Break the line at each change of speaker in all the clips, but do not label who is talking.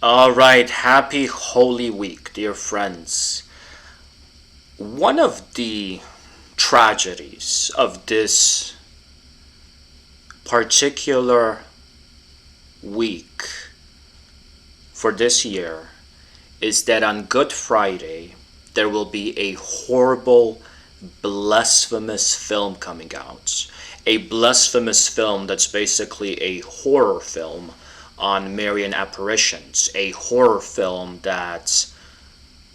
All right, happy Holy Week, dear friends. One of the tragedies of this particular week for this year is that on Good Friday there will be a horrible, blasphemous film coming out. A blasphemous film that's basically a horror film on Marian apparitions, a horror film that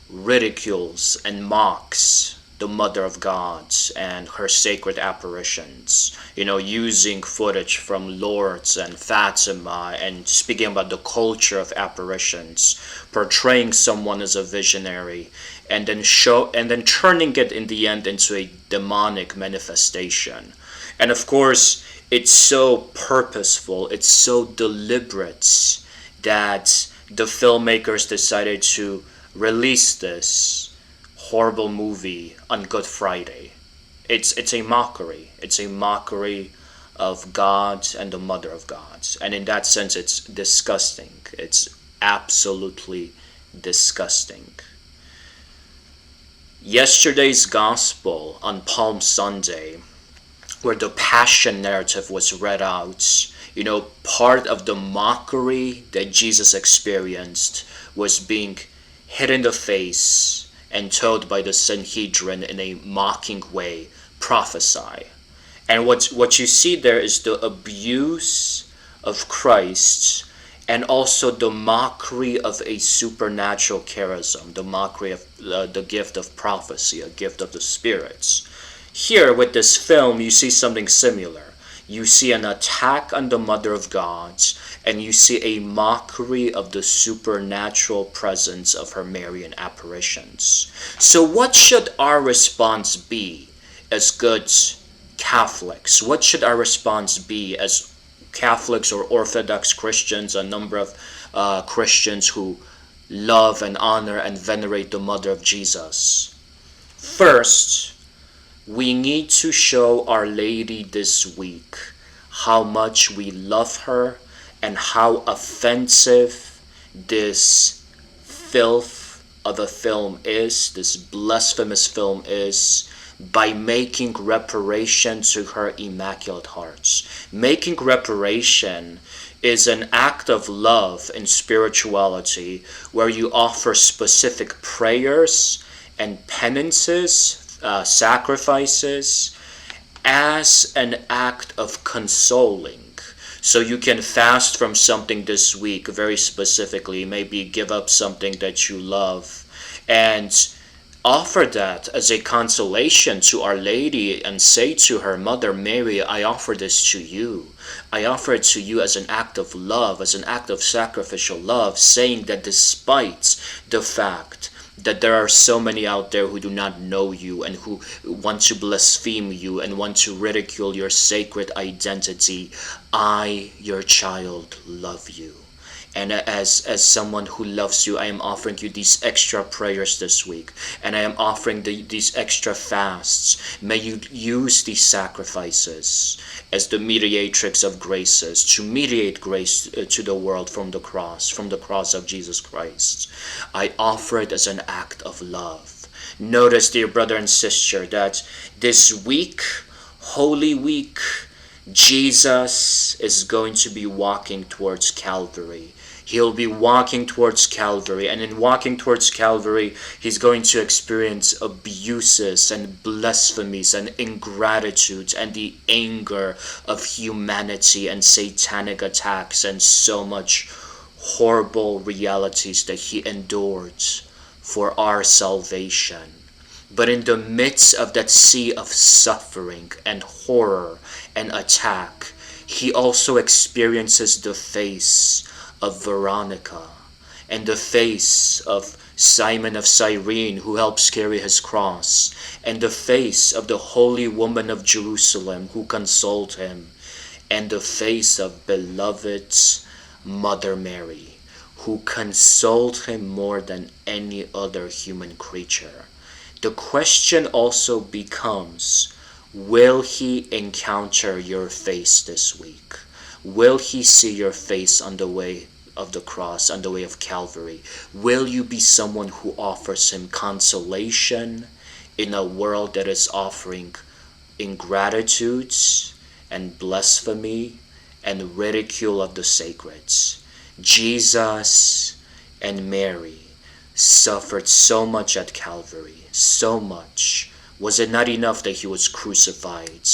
ridicules and mocks the Mother of God and her sacred apparitions, using footage from Lourdes and Fatima and speaking about the culture of apparitions, portraying someone as a visionary, and then turning it in the end into a demonic manifestation. And of course, it's so purposeful, it's so deliberate that the filmmakers decided to release this horrible movie on Good Friday. It's a mockery. It's a mockery of God and the Mother of God. And in that sense, it's disgusting. It's absolutely disgusting. Yesterday's gospel on Palm Sunday, where the passion narrative was read out, part of the mockery that Jesus experienced was being hit in the face and told by the Sanhedrin in a mocking way, prophesy. And what you see there is the abuse of Christ and also the mockery of a supernatural charism, the mockery of the gift of prophecy, a gift of the spirits. Here with this film, you see something similar. You see an attack on the Mother of God, and you see a mockery of the supernatural presence of her Marian apparitions. So, what should our response be as good Catholics? What should our response be as Catholics or Orthodox Christians, a number of Christians who love and honor and venerate the Mother of Jesus? First, we need to show Our Lady this week how much we love her and how offensive this filth of a film is, this blasphemous film is, by making reparation to her Immaculate Heart. Making reparation is an act of love and spirituality where you offer specific prayers and penances, sacrifices, as an act of consoling. So you can fast from something this week, very specifically, maybe give up something that you love, and offer that as a consolation to Our Lady and say to her, Mother Mary, I offer this to you. I offer it to you as an act of love, as an act of sacrificial love, saying that despite the fact that there are so many out there who do not know you and who want to blaspheme you and want to ridicule your sacred identity, I, your child, love you. And as someone who loves you, I am offering you these extra prayers this week. And I am offering these extra fasts. May you use these sacrifices as the mediatrix of graces to mediate grace to the world from the cross of Jesus Christ. I offer it as an act of love. Notice, dear brother and sister, that this week, Holy Week, Jesus is going to be walking towards Calvary. He'll be walking towards Calvary, and in walking towards Calvary, he's going to experience abuses and blasphemies and ingratitude and the anger of humanity and satanic attacks and so much horrible realities that he endured for our salvation. But in the midst of that sea of suffering and horror and attack, he also experiences the face of Veronica and the face of Simon of Cyrene, who helps carry his cross, and the face of the Holy Woman of Jerusalem, who consoled him, and the face of beloved Mother Mary, who consoled him more than any other human creature. The question also becomes, will he encounter your face this week? Will he see your face on the way of the cross, on the way of Calvary? Will you be someone who offers him consolation in a world that is offering ingratitudes and blasphemy and ridicule of the sacreds? Jesus and Mary suffered so much at Calvary, so much. Was it not enough that he was crucified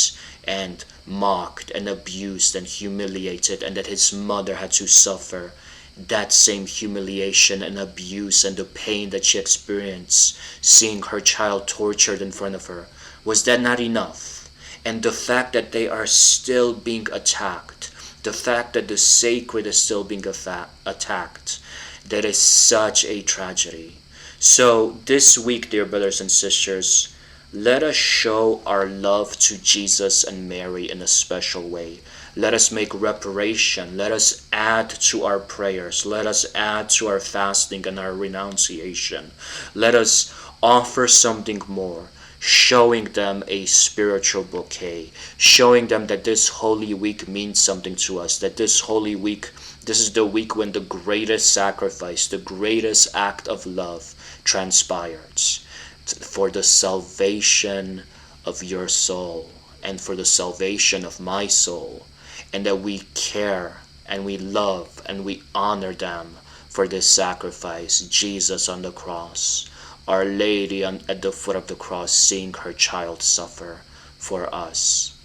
and mocked and abused and humiliated, and that his mother had to suffer that same humiliation and abuse and the pain that she experienced seeing her child tortured in front of her? Was that not enough? And the fact that they are still being attacked, the fact that the sacred is still being attacked, that is such a tragedy. So this week, dear brothers and sisters, let us show our love to Jesus and Mary in a special way. Let us make reparation. Let us add to our prayers. Let us add to our fasting and our renunciation. Let us offer something more, showing them a spiritual bouquet, showing them that this Holy Week means something to us, that this Holy Week, this is the week when the greatest sacrifice, the greatest act of love transpires for the salvation of your soul and for the salvation of my soul, and that we care and we love and we honor them for this sacrifice. Jesus on the cross, Our Lady at the foot of the cross, seeing her child suffer for us.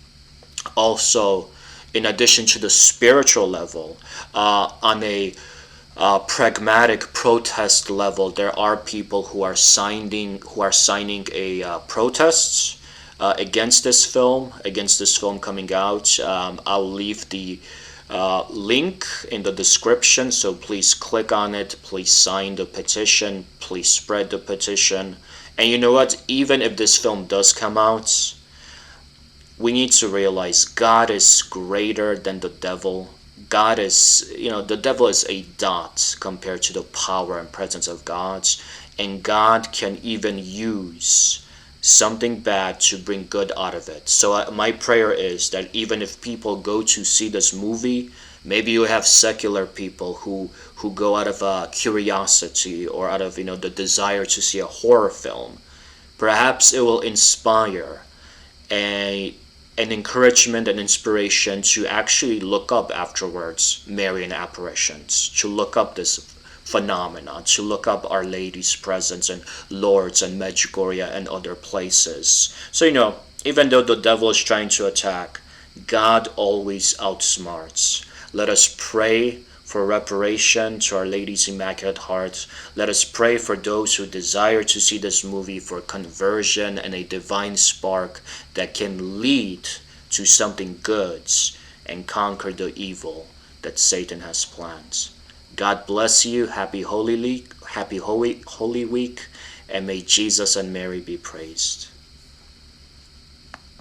Also, in addition to the spiritual level, on a pragmatic protest level, there are people who are signing a protests against this film coming out. I'll leave the link in the description, so please click on it, please sign the petition, please spread the petition. And you know what, even if this film does come out, we need to realize God is greater than the devil. God is, the devil is a dot compared to the power and presence of God. And God can even use something bad to bring good out of it. So my prayer is that even if people go to see this movie, maybe you have secular people who go out of curiosity or out of the desire to see a horror film. Perhaps it will inspire an encouragement and inspiration to actually look up afterwards Marian apparitions, to look up this phenomenon, to look up Our Lady's presence in Lourdes and Medjugorje and other places. So even though the devil is trying to attack, God always outsmarts. Let us pray for reparation to Our Lady's Immaculate Heart. Let us pray for those who desire to see this movie for conversion and a divine spark that can lead to something good and conquer the evil that Satan has planned. God bless you. Happy Holy Week, and may Jesus and Mary be praised.